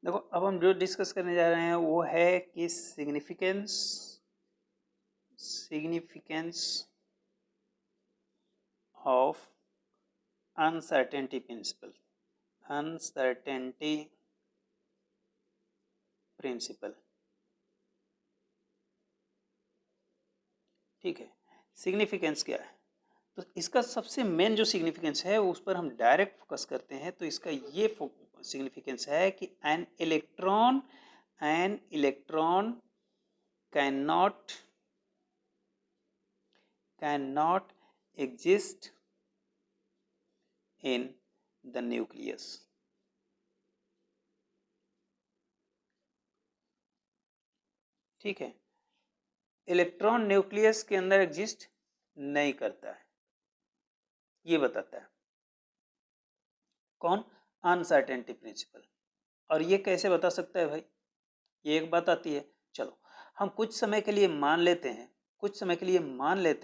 देखो अब हम जो डिस्कस करने जा रहे हैं वो है कि significance of uncertainty principle. Uncertainty principle, ठीक है। सिग्निफिकेंस क्या है? तो इसका सबसे मेन जो सिग्निफिकेंस है उस पर हम डायरेक्ट फोकस करते हैं। तो इसका ये सिग्निफिकेंस है कि an electron cannot exist in the nucleus। ठीक है, इलेक्ट्रॉन न्यूक्लियस के अंदर एग्जिस्ट नहीं करता है, ये बताता है कौन? Uncertainty principle. और ये कैसे बता सकता है भाई? ये एक बात आती है। चलो हम कुछ समय के लिए मान लेते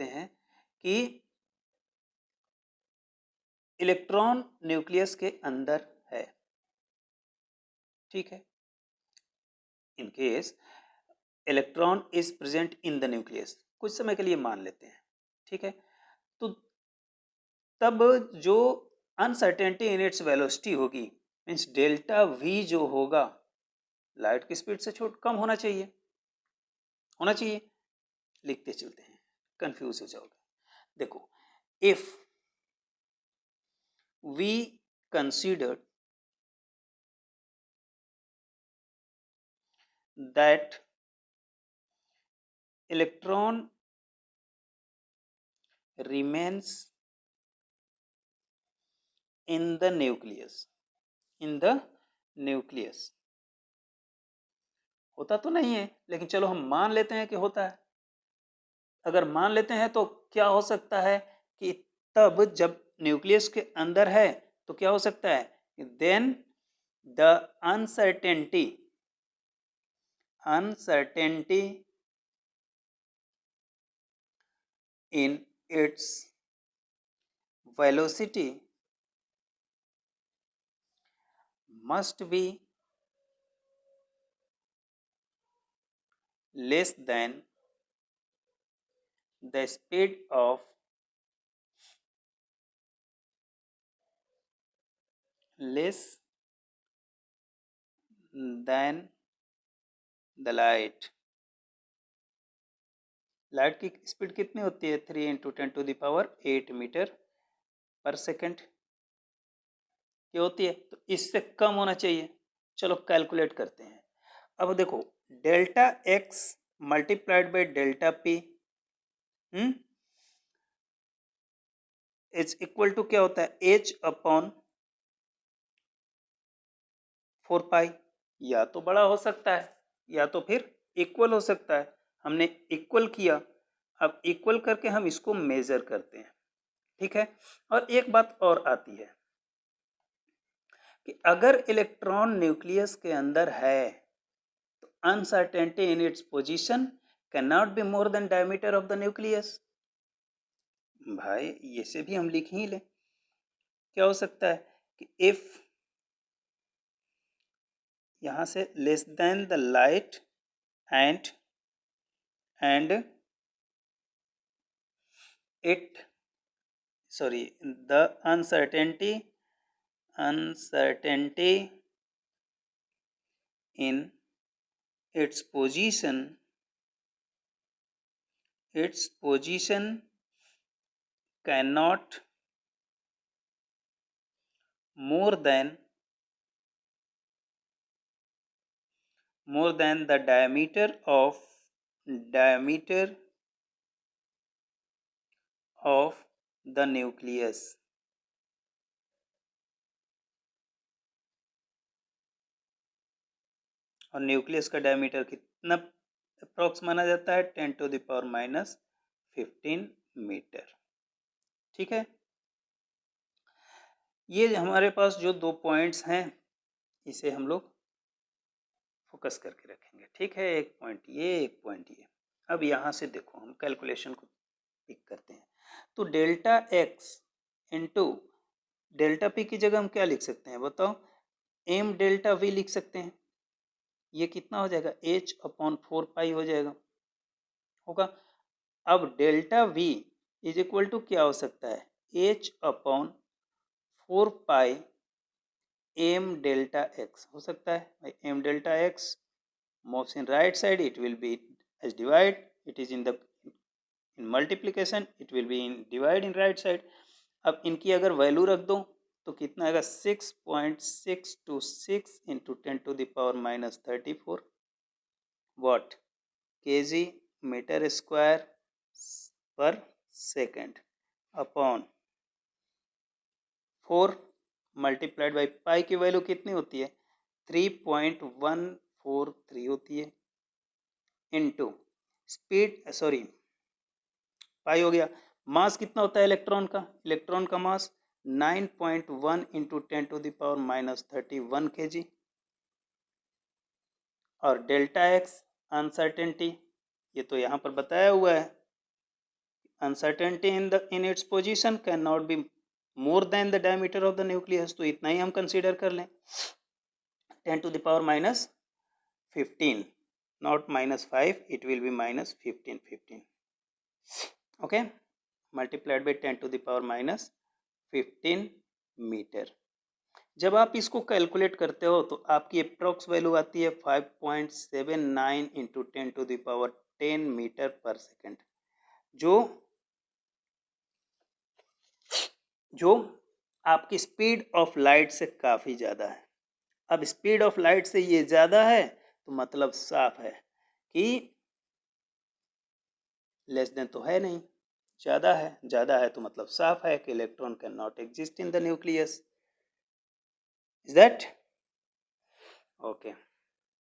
हैं कि इलेक्ट्रॉन न्यूक्लियस के अंदर है। ठीक है, in case electron is present in the nucleus, कुछ समय के लिए मान लेते हैं। ठीक है, तो तब जो अनसर्टेनिटी इन इट्स वेलोसिटी होगी, मीन्स डेल्टा वी जो होगा, लाइट की स्पीड से कम होना चाहिए। लिखते चलते हैं, कंफ्यूज हो जाओगे। देखो, if we consider that electron remains in the nucleus, होता तो नहीं है, लेकिन चलो हम मान लेते हैं कि होता है। अगर मान लेते हैं तो क्या हो सकता है कि तब जब न्यूक्लियस के अंदर है तो क्या हो सकता है? Then the uncertainty in its velocity must be less than the speed of light की स्पीड कितनी होती है? 3 × 10⁸ मीटर पर सेकेंड की होती है, तो इससे कम होना चाहिए। चलो कैलकुलेट करते हैं। अब देखो, delta X multiplied by delta P is equal to क्या होता है? H upon 4 pi. या तो बड़ा हो सकता है या तो फिर इक्वल हो सकता है। हमने इक्वल किया, अब इक्वल करके हम इसको मेजर करते हैं। ठीक है, और एक बात और आती है कि अगर इलेक्ट्रॉन न्यूक्लियस के अंदर है तो uncertainty in its position can not be more than diameter of the nucleus. भाई ये से भी हम लिख ही ले, क्या हो सकता है कि इफ यहां से less than the light and it sorry the uncertainty in its position cannot more than the diameter of the nucleus। और न्यूक्लियस का डायमीटर कितना अप्रोक्स माना जाता है? 10⁻⁻15 मीटर। ठीक है, ये हमारे पास जो 2 पॉइंट्स हैं इसे हम लोग फोकस करके रखेंगे। ठीक है, एक पॉइंट ये, एक पॉइंट ये। अब यहाँ से देखो, हम कैलकुलेशन को पिक करते हैं। तो delta x into delta P की जगह हम क्या लिख सकते हैं बताओ? एम डेल्टा वी लिख सकते हैं। ये कितना हो जाएगा, h/4 हो जाएगा, होगा। अब delta v is equal to क्या हो सकता है, h/4 m डेल्टा x हो सकता है भाई। m delta x moves in right side, it will be as divide, it is in the in multiplication, it will be in divide in right side। अब इनकी अगर वैल्यू रख दो तो कितना आएगा, 6.626 into 10⁻⁻34 watt KG metre square per second upon 4 multiplied by pi की value कितनी होती है, 3.143 होती है, इनटू स्पीड सॉरी पाई हो गया। मास कितना होता है इलेक्ट्रॉन का, इलेक्ट्रॉन का मास 9.1 इंटू 10⁻⁻31 kg। और डेल्टा एक्स अनसर्टेनिटी, ये तो यहाँ पर बताया हुआ है, uncertainty in its position can not be more than the diameter of the nucleus, तो इतना ही हम कंसीडर कर लें, 10⁻⁻15 not -5, it will be -15 okay, multiplied by 10⁻⁻15 metre. जब आप इसको कैलकुलेट करते हो तो आपकी अप्रोक्स वैल्यू आती है 5.79 इंटू 10⁻10 मीटर पर सेकेंड, जो आपकी स्पीड ऑफ लाइट से काफ़ी ज़्यादा है। अब स्पीड ऑफ लाइट से ये ज़्यादा है तो मतलब साफ है कि लेस देन तो है नहीं, ज़्यादा है, ज़्यादा है तो मतलब साफ है कि electron can not exist in the nucleus. Is that okay.